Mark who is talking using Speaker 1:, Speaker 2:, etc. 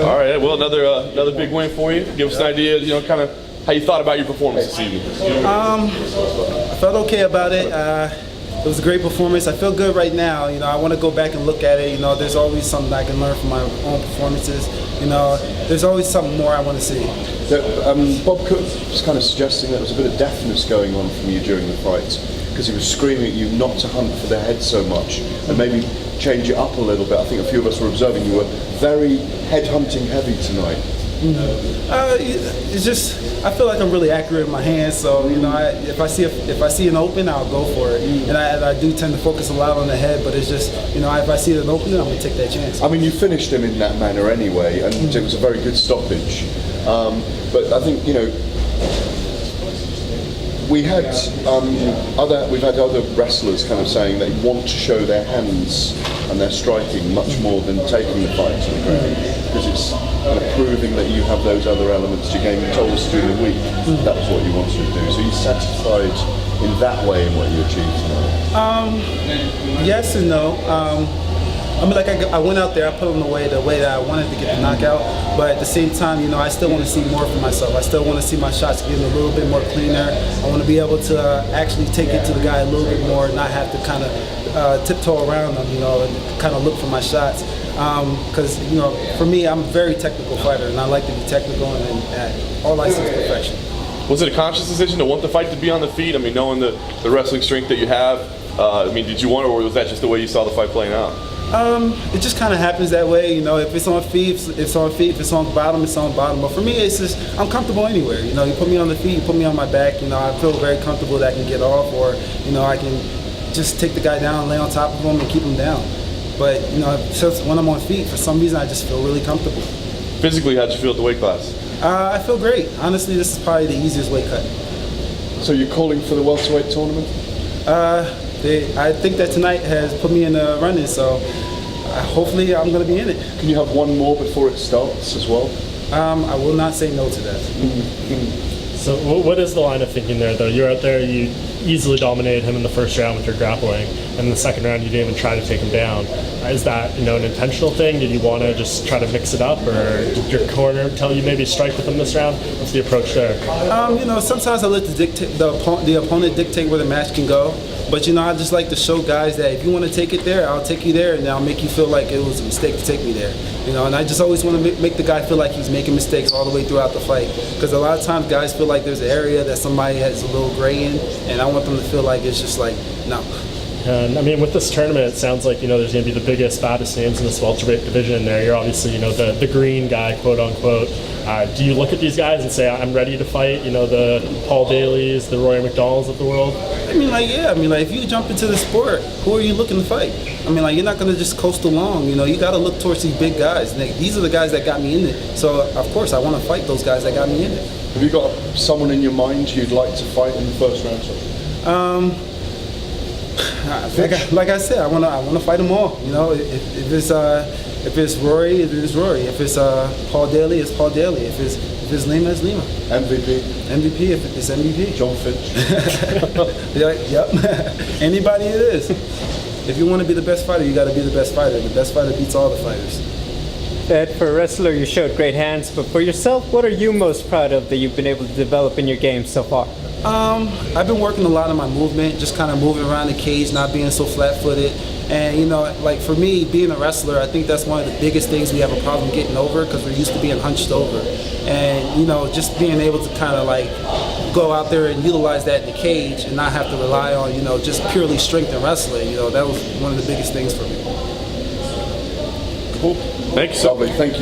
Speaker 1: All right, well, another big win for you. Give us an idea, kind of how you thought about your performance this evening.
Speaker 2: I felt okay about it. It was a great performance. I feel good right now. I want to go back and look at it. There's always something I can learn from my own performances. There's always something more I want to see.
Speaker 3: Bob Cook was kind of suggesting that there was a bit of deafness going on from you during the fight, because he was screaming at you not to hunt for the head so much and maybe change it up a little bit. I think a few of us were observing you were very head hunting heavy tonight.
Speaker 2: It's just, I feel like I'm really accurate with my hands, so if I see an open, I'll go for it, and I do tend to focus a lot on the head, but it's just if I see an opening, I'm gonna take that chance.
Speaker 3: I mean, you finished him in that manner anyway, and it was a very good stoppage. But I think we've had other wrestlers kind of saying they want to show their hands and their striking much more than taking the fight to the ground, because it's kind of proving that you have those other elements to your game. You told us during the week that was what you wanted to do. So you're satisfied in that way in what you achieved tonight?
Speaker 2: Yes and no. I went out there, I put on the way that I wanted to get the knockout, but at the same time, I still want to see more for myself. I still want to see my shots getting a little bit more cleaner. I want to be able to actually take it to the guy a little bit more, not have to kind of tiptoe around them, and kind of look for my shots. Because, for me, I'm a very technical fighter, and I like to be technical, and all I see is perfection.
Speaker 1: Was it a conscious decision to want the fight to be on the feet? I mean, knowing the wrestling strength that you have, did you want it, or was that just the way you saw the fight playing out?
Speaker 2: It just kind of happens that way. If it's on feet, it's on feet. If it's on bottom, it's on bottom. But for me, it's just, I'm comfortable anywhere. You put me on the feet, you put me on my back. I feel very comfortable that I can get off, or I can just take the guy down, lay on top of him, and keep him down. But since when I'm on feet, for some reason, I just feel really comfortable.
Speaker 1: Physically, how'd you feel at the weight class?
Speaker 2: I feel great. Honestly, this is probably the easiest weight cut.
Speaker 3: So you're calling for the welterweight tournament?
Speaker 2: I think that tonight has put me in the running, so hopefully I'm going to be in it.
Speaker 3: Can you have one more before it starts as well?
Speaker 2: I will not say no to that.
Speaker 4: So what is the line of thinking there, though? You're out there, you easily dominated him in the first round with your grappling, and in the second round you didn't even try to take him down. Is that an intentional thing? Did you want to just try to mix it up, or did your corner tell you maybe strike with him this round? What's the approach there?
Speaker 2: Sometimes I let the opponent dictate where the match can go. But I just like to show guys that if you want to take it there, I'll take you there, and I'll make you feel like it was a mistake to take me there. And I just always want to make the guy feel like he's making mistakes all the way throughout the fight. Because a lot of times guys feel like there's an area that somebody has a little gray in, and I want them to feel like it's just like, no.
Speaker 4: And with this tournament, it sounds like there's going to be the biggest, baddest names in this welterweight division. There, you're obviously the green guy, quote unquote. Do you look at these guys and say, I'm ready to fight? The Paul Daly's, the Roy McDonald's of the world.
Speaker 2: If you jump into the sport, who are you looking to fight? You're not going to just coast along. You got to look towards these big guys. These are the guys that got me in it. So of course, I want to fight those guys that got me in it.
Speaker 3: Have you got someone in your mind you'd like to fight in the first round?
Speaker 2: Like I said, I want to fight them all. If it's Rory, it's Rory. If it's Paul Daly, it's Paul Daly. If it's Lima, it's Lima. MVP, if it's MVP.
Speaker 3: John Finch.
Speaker 2: Yep. Anybody it is. If you want to be the best fighter, you got to be the best fighter. The best fighter beats all the fighters.
Speaker 5: Ed, for a wrestler, you showed great hands, but for yourself, what are you most proud of that you've been able to develop in your game so far?
Speaker 2: I've been working a lot on my movement, just kind of moving around the cage, not being so flat-footed. And, like for me, being a wrestler, I think that's one of the biggest things we have a problem getting over, because we're used to being hunched over. And, just being able to kind of like go out there and utilize that in the cage and not have to rely on, just purely strength and wrestling, that was one of the biggest things for me.
Speaker 1: Cool. Thanks.
Speaker 3: Lovely. Thank you.